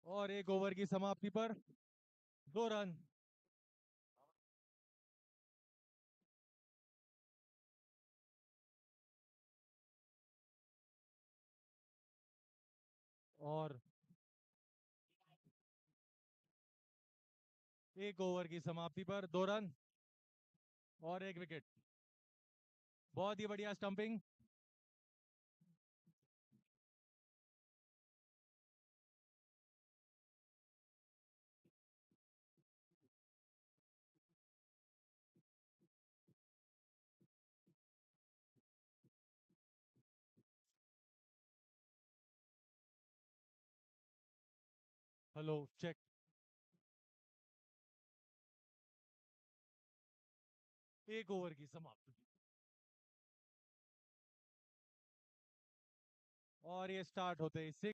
और एक ओवर की समाप्ति पर 2 रन। और एक ओवर की समाप्ति पर 2 रन और एक विकेट। बहुत ही बढ़िया स्टंपिंग। Hello check. एक ओवर की समाप्ति और ये स्टार्ट होते ही 6।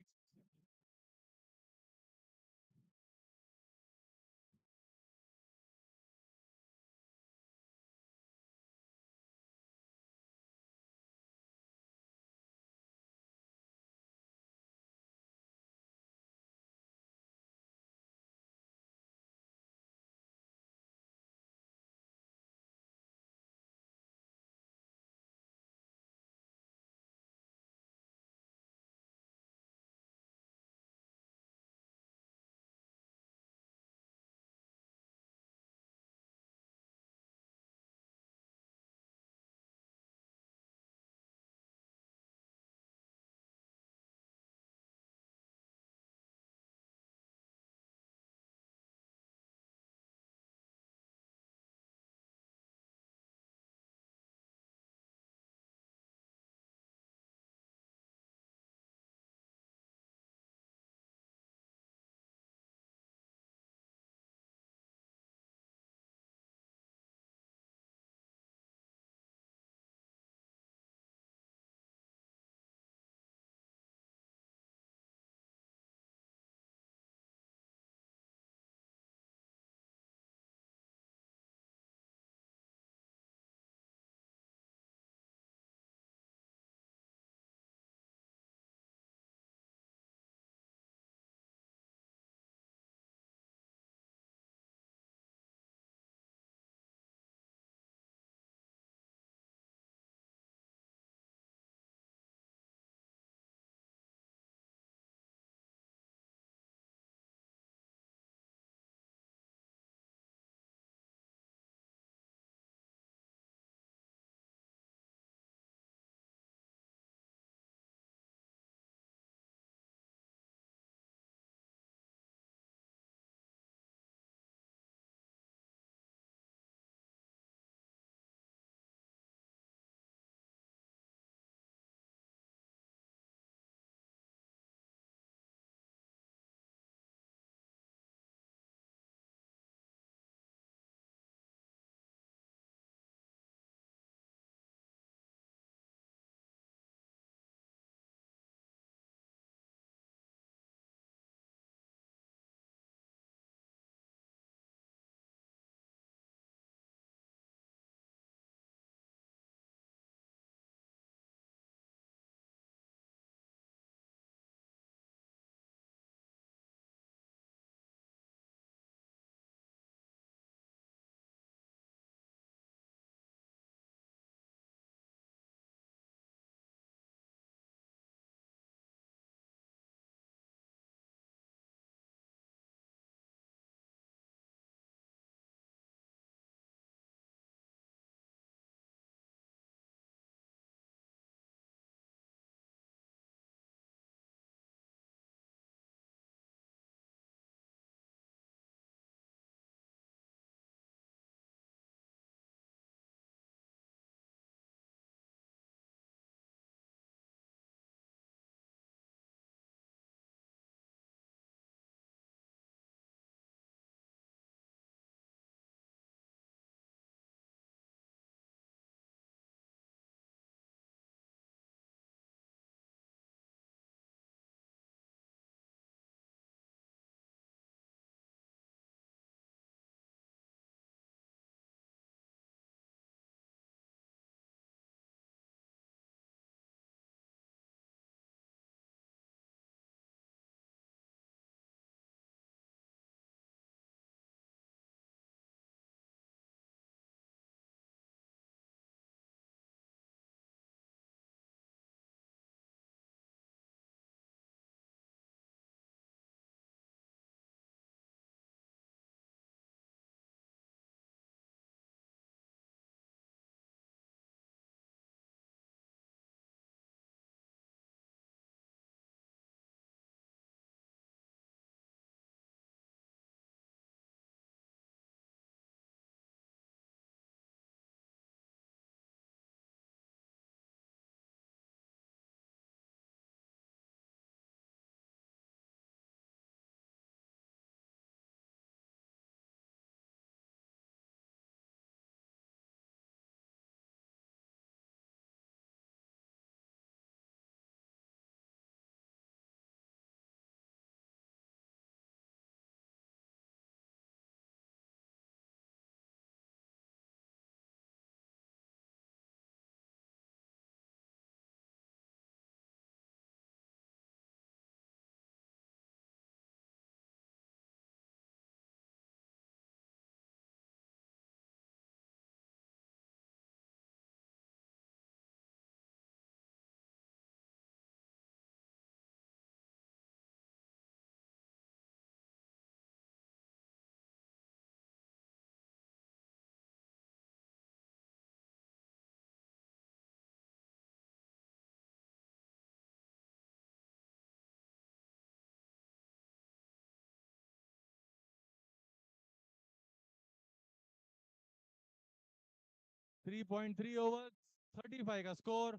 3.3 ओवर 35 का स्कोर।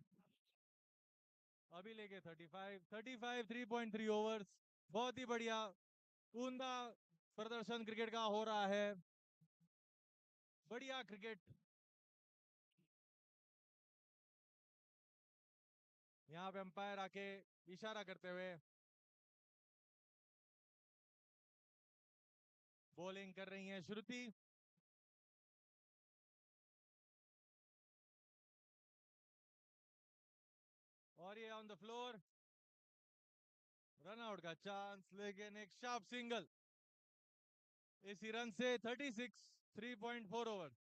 अभी लेके 35 3.3 ओवर्स। बहुत ही बढ़िया उम्दा प्रदर्शन क्रिकेट का हो रहा है। बढ़िया क्रिकेट। यहाँ पे अंपायर आके इशारा करते हुए बॉलिंग कर रही हैं श्रुति। और ये on the floor, run out का चांस, लेकिन एक शार्प सिंगल। इसी रन से 36 3.4 ओवर।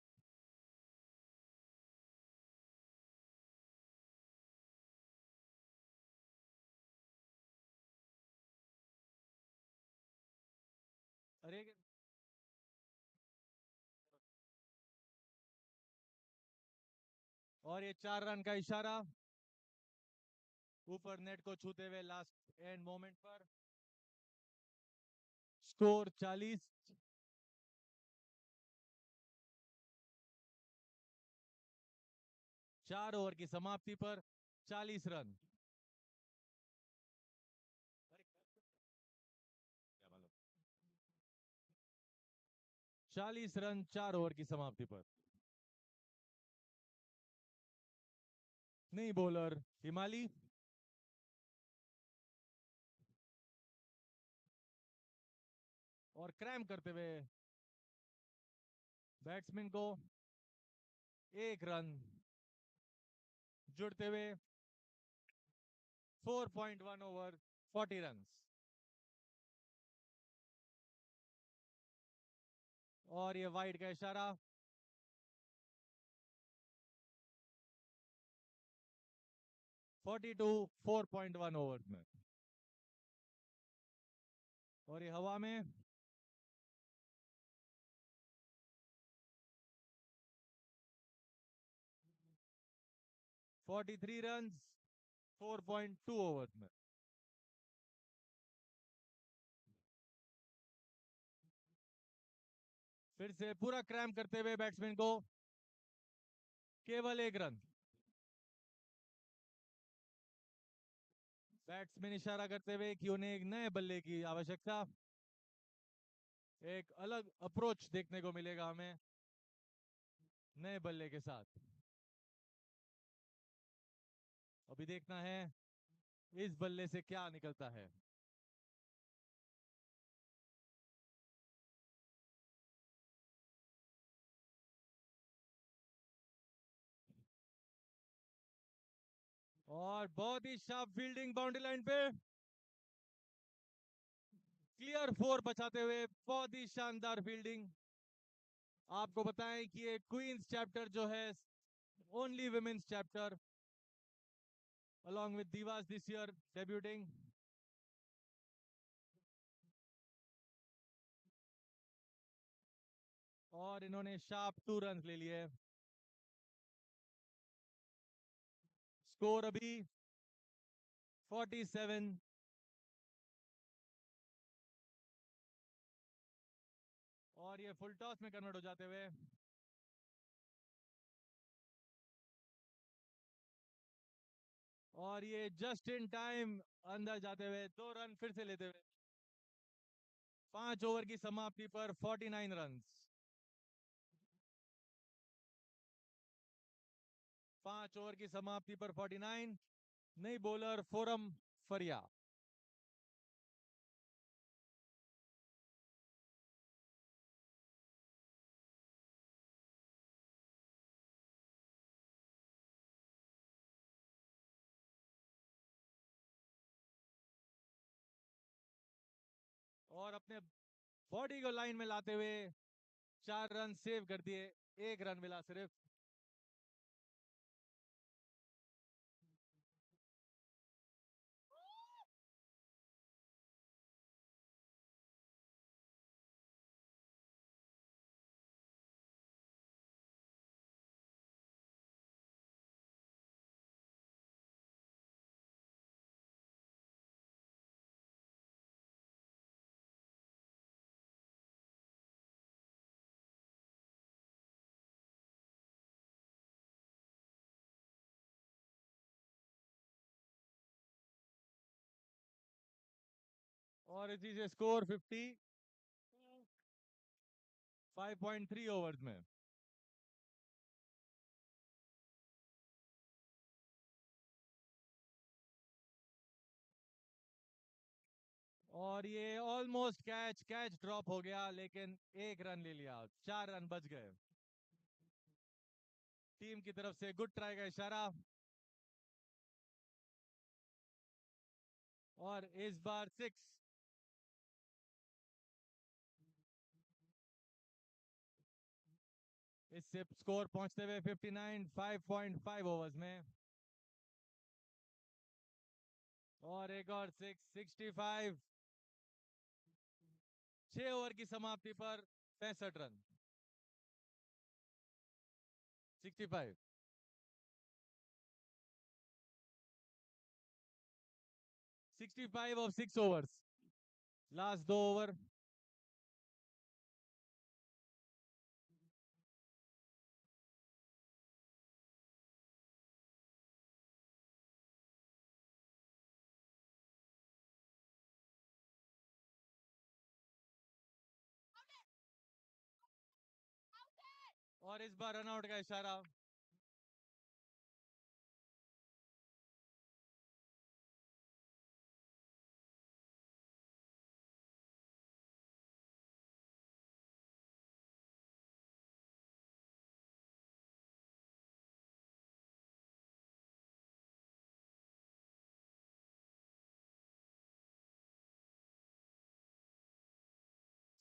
अरे और ये 4 रन का इशारा ऊपर नेट को छूते हुए लास्ट एंड मोमेंट पर। स्कोर 40। 4 ओवर की समाप्ति पर 40 रन। 40 रन 4 ओवर की समाप्ति पर। नहीं बॉलर हिमाली। और क्रैम करते हुए बैट्समैन को एक रन जुड़ते हुए 4.1 ओवर 40 रन। और ये वाइड का इशारा। 42 4.1 ओवर में। और ये हवा में 43 रन 4.2 ओवर में। फिर से पूरा क्रैम करते हुए बैट्समैन को केवल एक रन। बैट्समैन इशारा करते हुए कि उन्हें एक नए बल्ले की आवश्यकता। एक अलग अप्रोच देखने को मिलेगा हमें नए बल्ले के साथ। अभी देखना है इस बल्ले से क्या निकलता है। और बहुत ही शार्प फील्डिंग बाउंड्री लाइन पे। क्लियर 4 बचाते हुए बहुत ही शानदार फील्डिंग। आपको बताएं कि ये क्वींस चैप्टर जो है, only women's chapter, along with Divas this year debuting. और इन्होंने शार्प 2 रन ले लिए। स्कोर अभी 47। और ये फुल टॉस में कन्वर्ट हो जाते हुए और ये जस्ट इन टाइम अंदर जाते हुए 2 रन फिर से लेते हुए 5 ओवर की समाप्ति पर 49 रन। 5 ओवर की समाप्ति पर 49। नई बॉलर फोरम फरिया। और अपने बॉडी को लाइन में लाते हुए 4 रन सेव कर दिए। 1 रन मिला सिर्फ। और इसी से स्कोर 5.3 ओवर्स में। और ये ऑलमोस्ट कैच ड्रॉप हो गया, लेकिन एक रन ले लिया, 4 रन बच गए। टीम की तरफ से गुड ट्राई का इशारा। और इस बार 6। इससे स्कोर पहुंचते हुए 59, 5.5 ओवर्स में। और एक और 65। 6 ओवर की समाप्ति पर 65 run. 65। 65 of 6 overs. Last 2 over. और इस बार रनआउट का इशारा।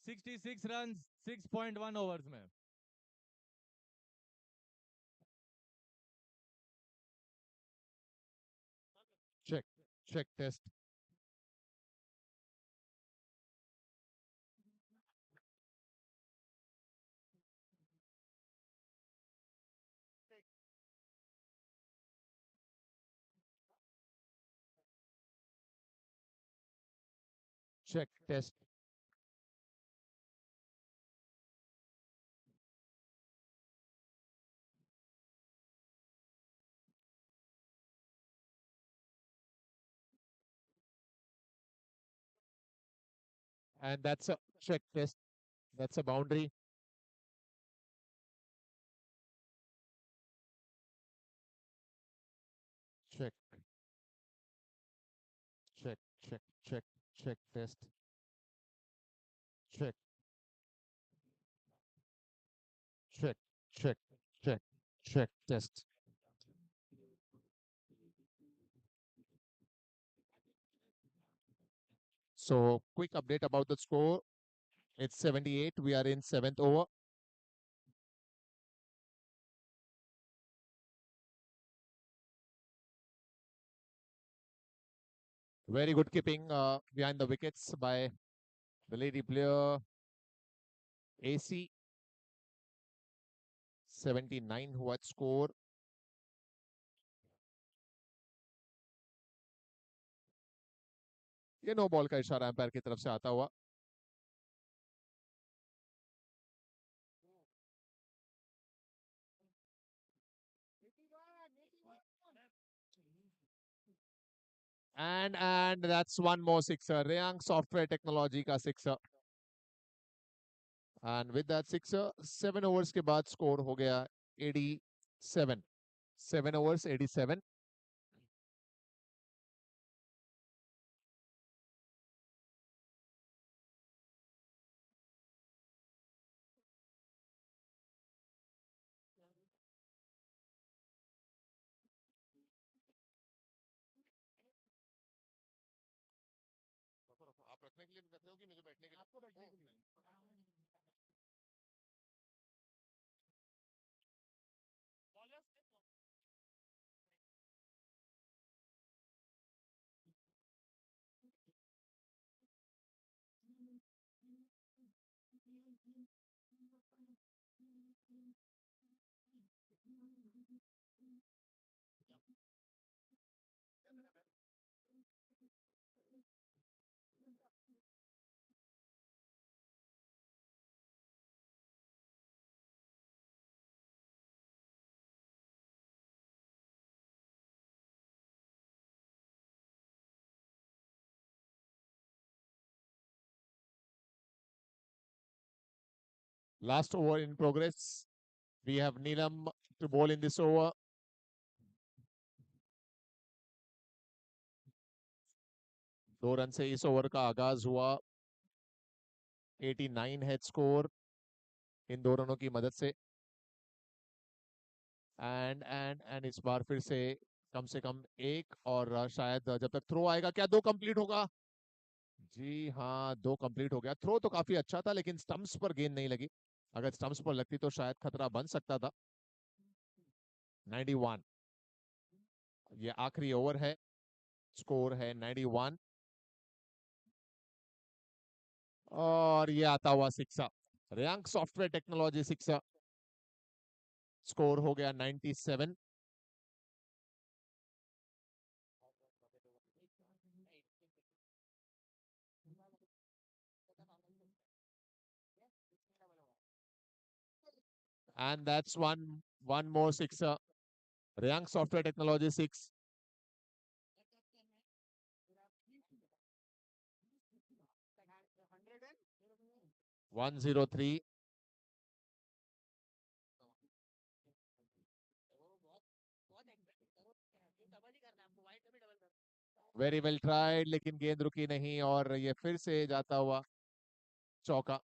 सिक्सटी सिक्स रन 6.1 ओवर्स में। check test. Check test. And that's a check test. That's a boundary. Check, check, check test. Check, check, check, check test. So quick update about the score. It's 78. We are in 7th over. Very good keeping behind the wickets by the lady player AC. 79 हुआ score. ये no ball का इशारा empire की तरफ से आता हुआ। And that's one more sixer. Rayang Software Technology का sixer. And with that sixer, 7 overs के बाद score हो गया 87. 7 overs 87. आप रखने के लिए रखते हो कि मुझे बैठने के लिए? आपको बैठने के लिए। Last over in progress. We have Neelam to bowl in this over. दो रन से इस ओवर का आगाज हुआ. 89 है स्कोर इन दो रनों की मदद से. एंड इस बार फिर से कम एक, और शायद जब तक थ्रो आएगा, क्या दो कंप्लीट होगा? जी हाँ, दो कंप्लीट हो गया. थ्रो तो काफी अच्छा था, लेकिन स्टंप्स पर गेंद नहीं लगी. अगर स्टंप्स पर लगती तो शायद खतरा बन सकता था. 91. ये आखिरी ओवर है. स्कोर है 91. और ये आता हुआ सिक्सा. रियांक सॉफ्टवेयर टेक्नोलॉजी सिक्सा. स्कोर हो गया 97. And that's one more sixer. Riyank Software Technology 6. 103. Very well tried, लेकिन गेंद रुकी नहीं, और ये फिर से जाता हुआ चौका.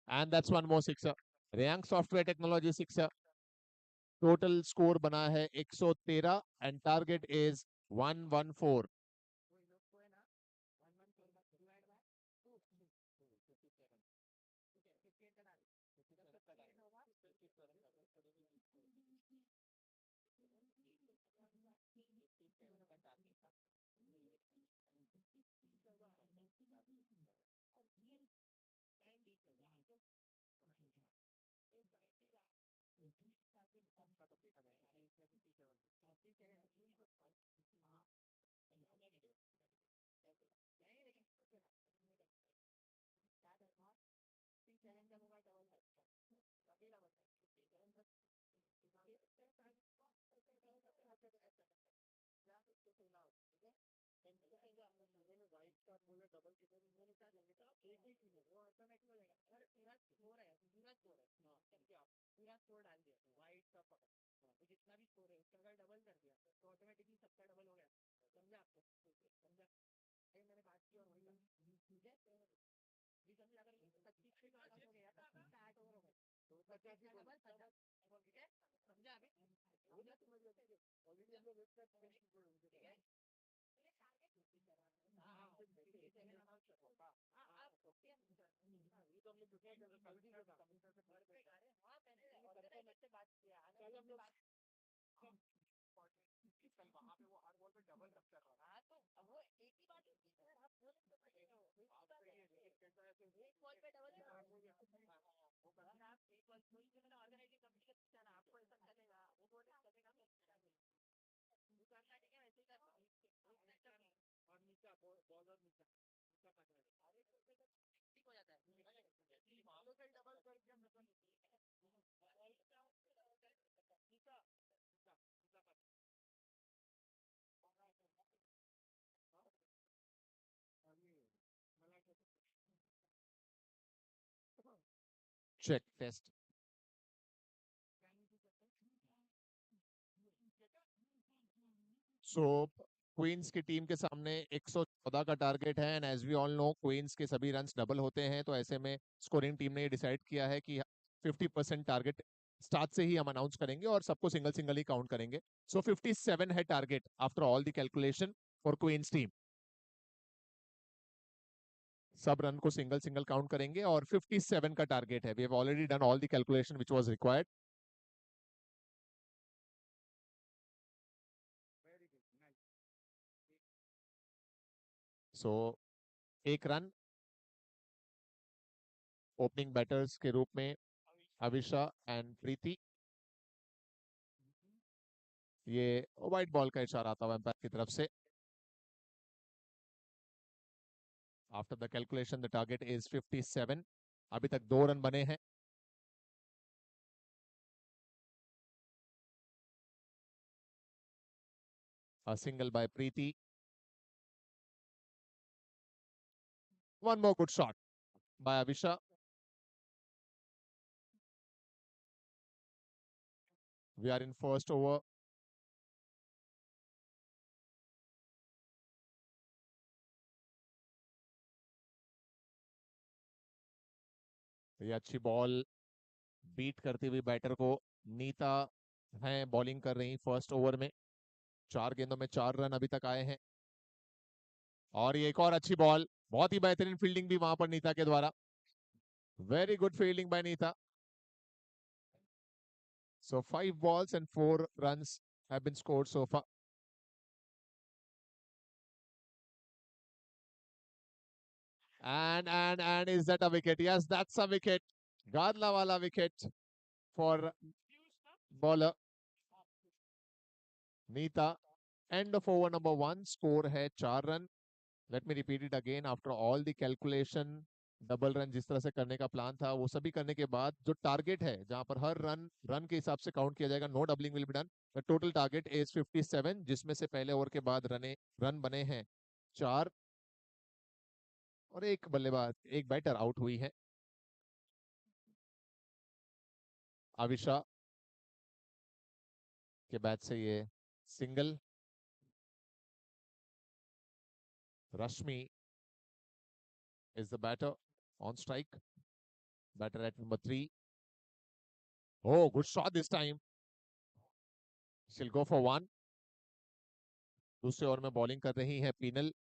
And that's one more sixer. Riyank Software Technology sixer. Total score बना है 113 and target is 114. Check test. So Queens की टीम के सामने 114 का टारगेट है, and as we all know Queens के सभी रन्स डबल होते हैं. तो ऐसे में स्कोरिंग टीम ने डिसाइड किया है कि 50% टारगेट स्टार्ट से ही हम अनाउंस करेंगे और सबको सिंगल सिंगल ही काउंट करेंगे. सो 57 है target after all the calculation for queens team. सब रन को सिंगल सिंगल काउंट करेंगे और 57 का टारगेट है. We have already done all the calculation which was required. So एक रन ओपनिंग बैटर्स के रूप में अविशा एंड प्रीति. ये व्हाइट बॉल का इशारा आता हुआ एम्पायर की तरफ से. After the calculation the target is 57. अभी तक 2 रन बने हैं. A single by Preeti. One more good shot by Avisha. We are in first over. ये अच्छी बॉल बीट करती हुई बैटर को नीता है बॉलिंग कर रही फर्स्ट ओवर में। 4 गेंदों में 4 रन अभी तक आए हैं। और ये एक और अच्छी बॉल, बहुत ही बेहतरीन फील्डिंग भी वहां पर नीता के द्वारा। Very good fielding by Nita. So 5 balls and 4 runs have been scored so far. And is that a wicket? Yes, that's a wicket. Gadla wala wicket for bowler Neeta. End of over number 1. Score है 4 run. Let me repeat it again. After all the calculation, double run जिस तरह से करने का plan था वो सभी करने के बाद जो टारगेट है जहां पर हर रन के हिसाब से काउंट किया जाएगा, no doubling will be done. The total target is 57, जिसमें से पहले ओवर के बाद रन बने हैं 4 और एक बल्लेबाज एक बैटर आउट हुई है। आविशा के बैट से ये single. Rashmi is the batter on strike. Batter at number 3. Oh, good shot this time. She'll go for 1. दूसरे ओवर में बॉलिंग कर रही है पीनल।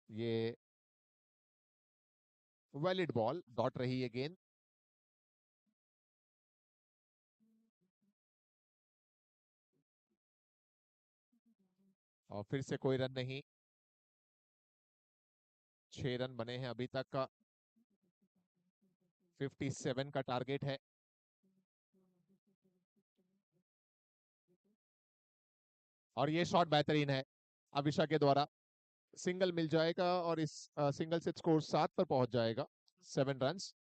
ये वैलिड बॉल, डॉट रही है गेंद। और फिर से कोई रन नहीं। 6 रन बने हैं अभी तक का। 57 का टारगेट है। और ये शॉट बेहतरीन है अविशा के द्वारा। सिंगल मिल जाएगा और इस सिंगल से स्कोर 7 पर पहुंच जाएगा। 7 runs.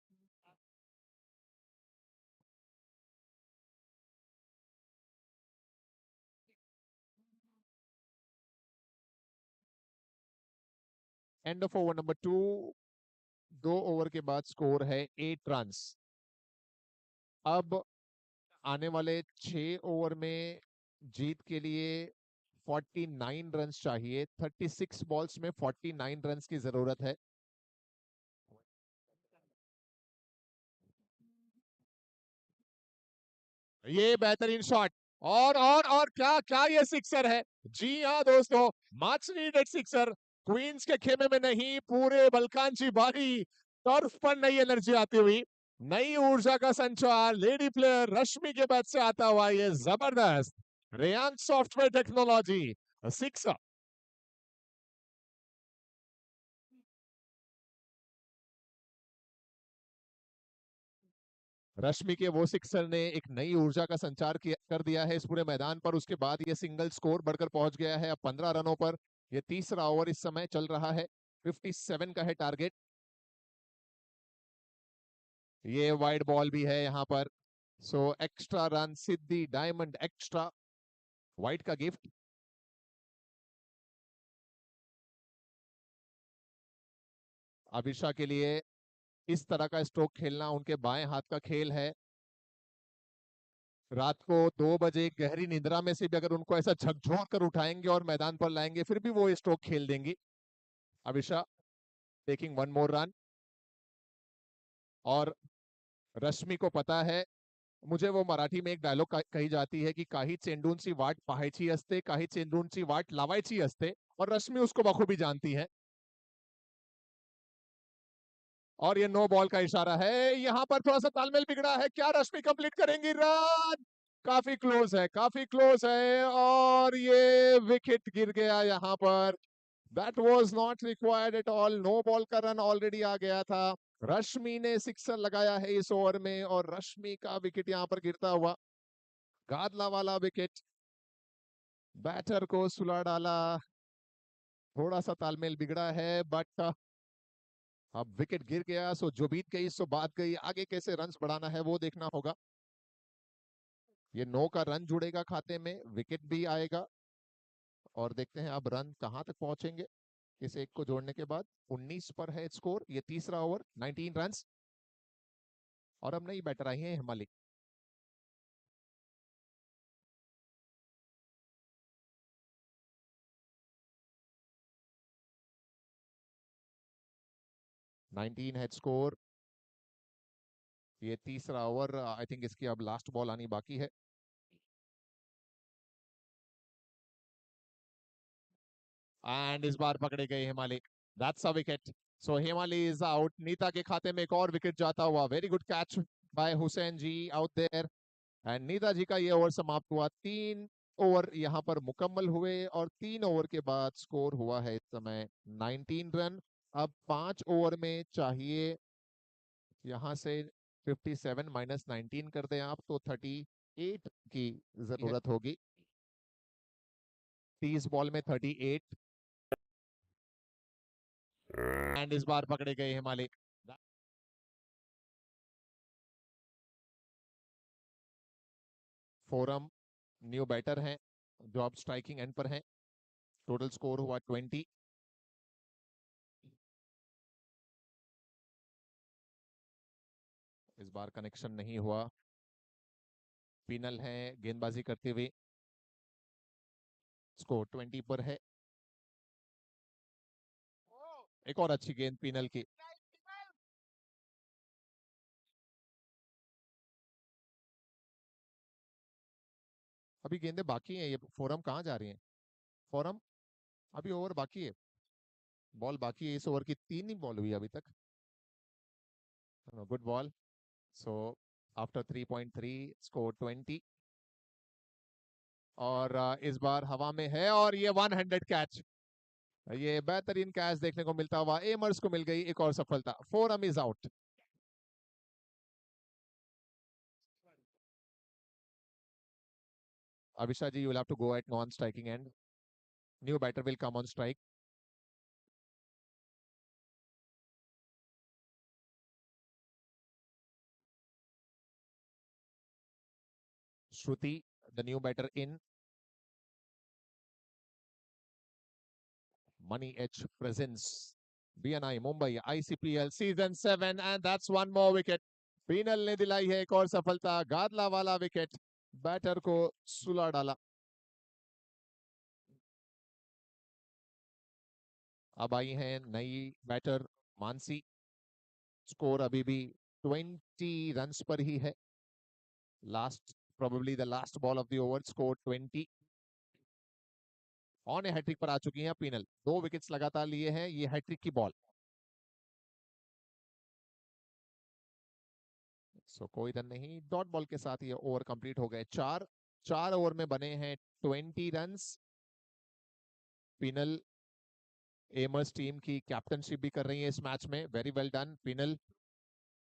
End of over number 2। 2 over के बाद स्कोर है 8 रन्स। अब आने वाले 6 ओवर में जीत के लिए 49 रन्स चाहिए। 36 बॉल्स में 49 रन्स की जरूरत है। ये बेहतरीन शॉट और क्या क्या ये सिक्सर है। जी हाँ दोस्तों, मच नीडेड सिक्सर। क्वींस के खेमे में नहीं, पूरे बलकांची बारी टर्फ पर नई एनर्जी आती हुई, नई ऊर्जा का संचार लेडी प्लेयर रश्मि के बैट से आता हुआ ये जबरदस्त रेयान सॉफ्टवेयर टेक्नोलॉजी सिक्सर। रश्मि के वो सिक्सर ने एक नई ऊर्जा का संचार कर दिया है इस पूरे मैदान पर। उसके बाद ये सिंगल स्कोर बढ़कर पहुंच गया है अब 15 रनों पर। ये तीसरा ओवर इस समय चल रहा है। 57 का है टारगेट। ये वाइड बॉल भी है यहाँ पर। सो एक्स्ट्रा रन, सिद्धि डायमंड एक्स्ट्रा, वाइड का गिफ्ट। अभिषा के लिए इस तरह का स्ट्रोक खेलना उनके बाएं हाथ का खेल है। रात को 2 बजे गहरी निद्रा में से भी अगर उनको ऐसा झकझोर कर उठाएंगे और मैदान पर लाएंगे फिर भी वो स्ट्रोक खेल देंगी। Abhisha taking 1 more run. और रश्मि को पता है, मुझे वो मराठी में एक डायलॉग कही जाती है कि काही चेंडूंची वाट पाहायची असते, काही चेंडूंची वाट लावायची असते, और रश्मि उसको बखूबी जानती है। और ये नो बॉल का इशारा है। यहां पर थोड़ा सा तालमेल बिगड़ा है, क्या रश्मि कंप्लीट करेंगी रन? काफी क्लोज है, काफी क्लोज है, और ये विकेट गिर गया यहां पर। That was not required at all. No ball का रन ऑलरेडी आ गया था। रश्मि ने सिक्सर लगाया है इस ओवर में और रश्मि का विकेट यहां पर गिरता हुआ। गादला वाला विकेट बैटर को सुला डाला। थोड़ा सा तालमेल बिगड़ा है बट अब विकेट गिर गया। सो जो बीत गई सो बात गई। आगे कैसे रन्स बढ़ाना है वो देखना होगा। ये 9 का रन जुड़ेगा खाते में, विकेट भी आएगा। और देखते हैं अब रन कहां तक पहुंचेंगे इस एक को जोड़ने के बाद। 19 पर है स्कोर, ये तीसरा ओवर, 19 रन। और अब नई बैटर आई है हिमाली। नाइनटीन है स्कोर, ये तीसरा ओवर। आई थिंक इसकी अब लास्ट बॉल आनी बाकी है। एंड इस बार पकड़े गए हिमाली, दैट्स अ विकेट। सो हिमाली इज आउट। नीता के खाते में एक और विकेट जाता हुआ। Very good catch by Hussain ji out there. And Neeta ji का ये ओवर समाप्त हुआ। 3 ओवर यहाँ पर मुकम्मल हुए और 3 ओवर के बाद स्कोर हुआ है इस समय 19 रन। अब 5 ओवर में चाहिए यहाँ से 57 माइनस 19 कर दें आप तो 38 की जरूरत होगी। 30 बॉल में 38। एंड इस बार पकड़े गए हिमालय। फोरम न्यू बैटर हैं जो अब स्ट्राइकिंग एंड पर हैं। टोटल स्कोर हुआ 20। इस बार कनेक्शन नहीं हुआ। पिनल है गेंदबाजी करते हुए। स्कोर 20 पर है। एक और अच्छी गेंद पिनल की। अभी गेंदें बाकी हैं, ये फोरम कहाँ जा रही हैं? फोरम अभी ओवर बाकी है, बॉल बाकी है। इस ओवर की 3 ही बॉल हुई अभी तक। Good ball. So after 3.3 score 20। और इस बार हवा में है और ये 100 कैच। ये बेहतरीन कैच देखने को मिलता हुआ एमर्स को मिल गई एक और सफलता। Forum is out. Abhisha ji, you will have to go at non-striking end. New batter will come on strike. Shruti, the new batter in. Money Edge presents BNI Mumbai ICPL Season 7 and that's one more wicket. Pinal ने दिलाई है एक और सफलता। गादला वाला wicket batter को सुला डाला। अब आई है नई बैटर मानसी। स्कोर अभी भी 20 रन्स पर ही है। Last probably the last ball of the over, score 20। On a hattrick पर आ चुकी हैं पीनल। 2 विकेट्स लगातार लिए हैं, ये हैट्रिक की बॉल। सो कोई रन नहीं, डॉट बॉल के साथ ये ओवर कंप्लीट हो गए। 4 ओवर में बने हैं 20 रन्स। पिनल एमर्स टीम की कैप्टनशिप भी कर रही है इस मैच में। Very well done penal.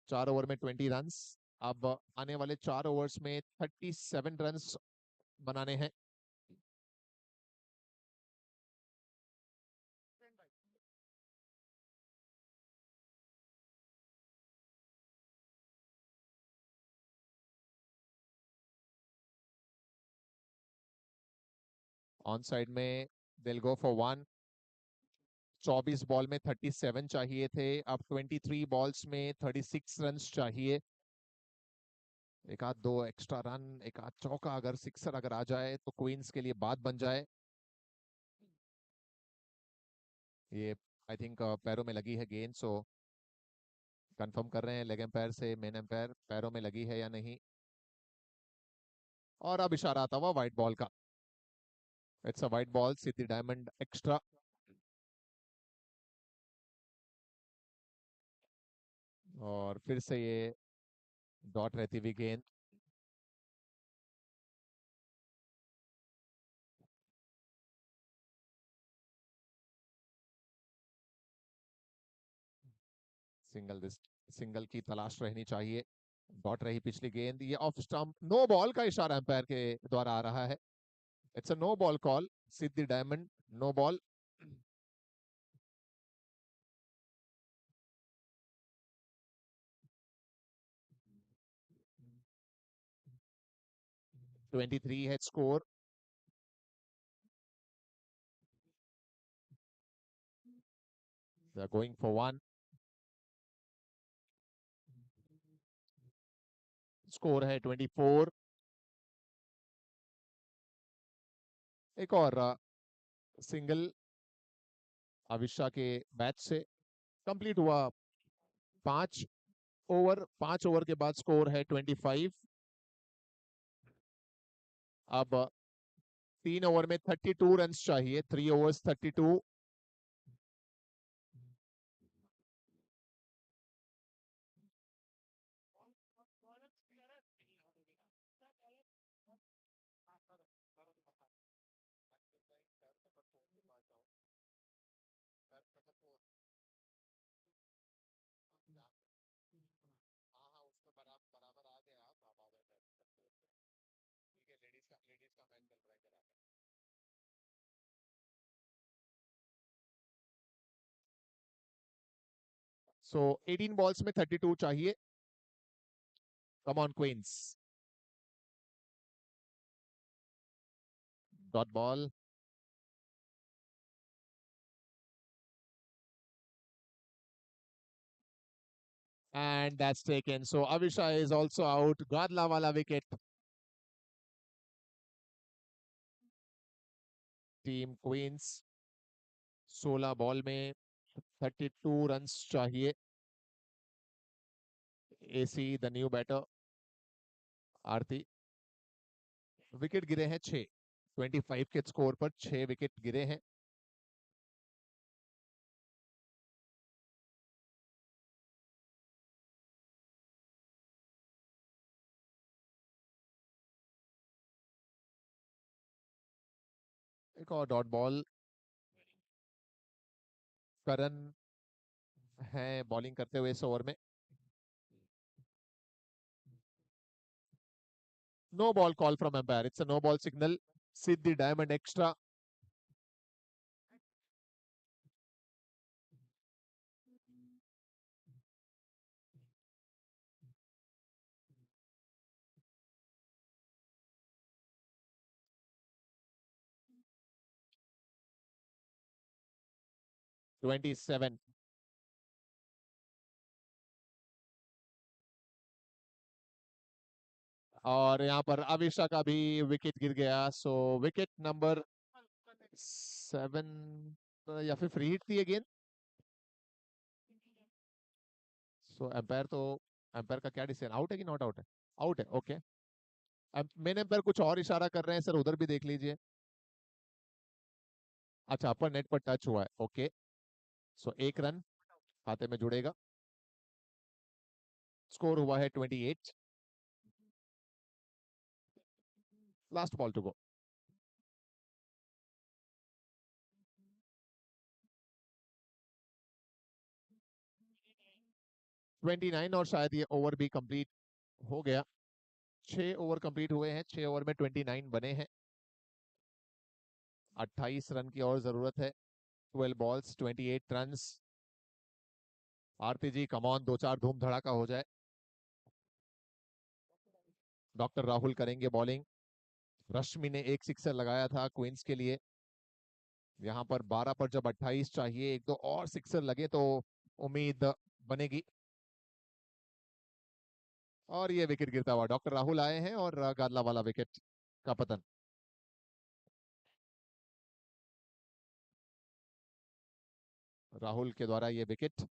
4 over में 20 रन्स। अब आने वाले 4 ओवर्स में 37 रन्स बनाने हैं। ऑन साइड में दिल गो फॉर 1। 24 बॉल में 37 चाहिए थे, अब 23 बॉल्स में 36 रन्स चाहिए। एक आध 2 एक्स्ट्रा रन, एक आध चौका, अगर सिक्सर अगर आ जाए तो क्वींस के लिए बात बन जाए। ये आई थिंक पैरों में लगी है गेंद, सो कंफर्म कर रहे हैं लेग एम्पायर से मेन एम्पायर पैरों में लगी है या नहीं। और अब इशारा आता हुआ व्हाइट बॉल का। It's a white ball, Siddhi diamond extra. और फिर से ये डॉट रहती हुई गेंद। सिंगल सिंगल की तलाश रहनी चाहिए। डॉट रही पिछली गेंद, ये ऑफ स्टंप, नो बॉल का इशारा एम्पायर के द्वारा आ रहा है। It's a no ball call, Siddhi diamond no ball. 23 है score. They are going for one. Score है 24। एक और सिंगल अविशा के बैच से कंप्लीट हुआ। 5 ओवर के बाद स्कोर है 25। अब 3 ओवर में 32 रन चाहिए। 3 overs 32। सो 18 बॉल्स में 32 चाहिए। Come on Queens. Dot ball. And that's taken. So Avisha is also out. Gadla wala wicket. Team Queens 16 ball में 32 रन्स चाहिए। AC the new batter Aarti. Wicket गिरे हैं 6। 25 के स्कोर पर 6 विकेट गिरे हैं। एक और डॉट बॉल। करण है बॉलिंग करते हुए इस ओवर में। No ball call from umpire. It's a no ball signal. Siddhi diamond extra. Twenty 27। और यहाँ पर अविशा का भी विकेट गिर गया। सो विकेट नंबर 7 या फिर फ्री हिट थी अगेन। सो एम्पायर का क्या डिसीजन? आउट है कि नॉट आउट है? आउट है। ओके। मेन एम्पायर कुछ और इशारा कर रहे हैं सर, उधर भी देख लीजिए। अच्छा, अपर नेट पर टच हुआ है। ओके। सो 1 रन खाते में जुड़ेगा। स्कोर हुआ है 28। लास्ट बॉल टू गो। 29 और शायद ये ओवर भी कंप्लीट हो गया। 6 ओवर कंप्लीट हुए हैं। 6 ओवर में 29 बने हैं। 28 रन की और जरूरत है। 12 बॉल्स 28 रन। आरती जी कमॉन, 2-4 धूम धड़ाका हो जाए। डॉक्टर राहुल करेंगे बॉलिंग। रश्मि ने एक सिक्सर लगाया था क्वींस के लिए। यहाँ पर 12 पर जब 28 चाहिए, एक दो और सिक्सर लगे तो उम्मीद बनेगी। और ये विकेट गिरता हुआ डॉक्टर राहुल आए हैं और गादला वाला विकेट का पतन। राहुल के द्वारा ये विकेट।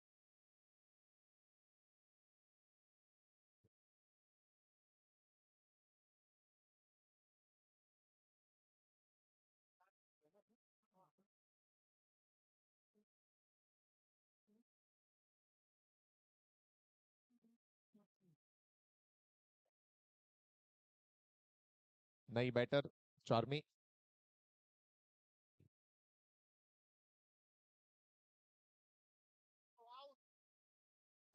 नई batter Charmi.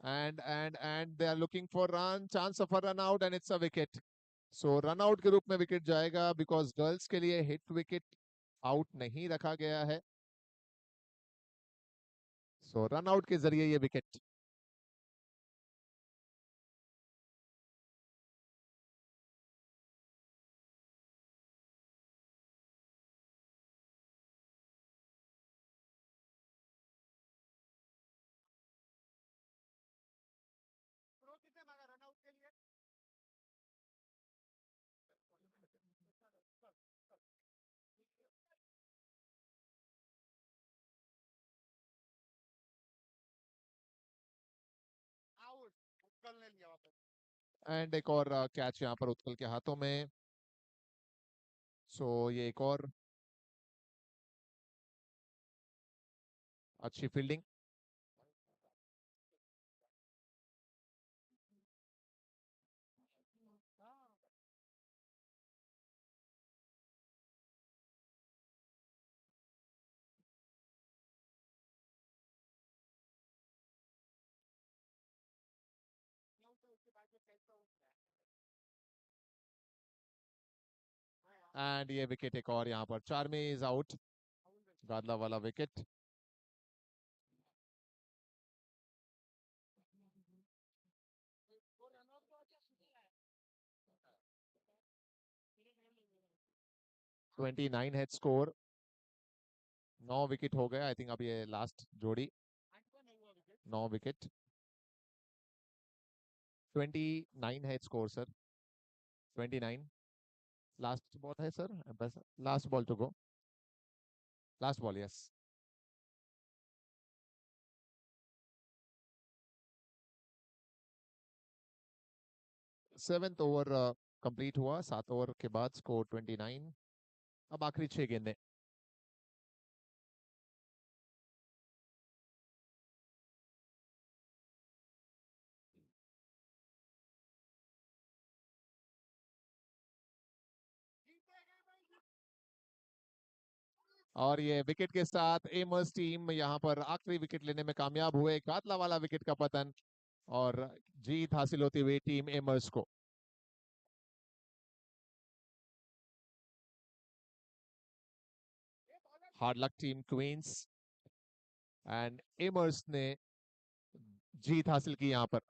and they are looking for run, chance of a run out and it's a wicket. So run out के रूप में विकेट जाएगा बिकॉज गर्ल्स के लिए हिट विकेट आउट नहीं रखा गया है। सो रन आउट के जरिए ये विकेट। एंड एक और कैच यहाँ पर उत्कल के हाथों में। सो ये एक और अच्छी फील्डिंग। एंड ये विकेट एक और यहाँ पर, चार्मी इज आउट, गादला वाला विकेट। ट्वेंटी 29 है स्कोर, 9 विकेट हो गए। आई थिंक अब ये लास्ट जोड़ी, 9 विकेट। 29 है स्कोर सर, 29। लास्ट बॉल है सर, बस last ball to go, last ball yes. 7th over complete हुआ, 7 ओवर के बाद स्कोर 29। अब आखिरी 6 गेंदें। और ये विकेट के साथ एमर्स टीम यहाँ पर आखिरी विकेट लेने में कामयाब हुए, गादला वाला विकेट का पतन और जीत हासिल होती हुई टीम एमर्स को। Hard luck team queens, and Aimers ने जीत हासिल की यहाँ पर।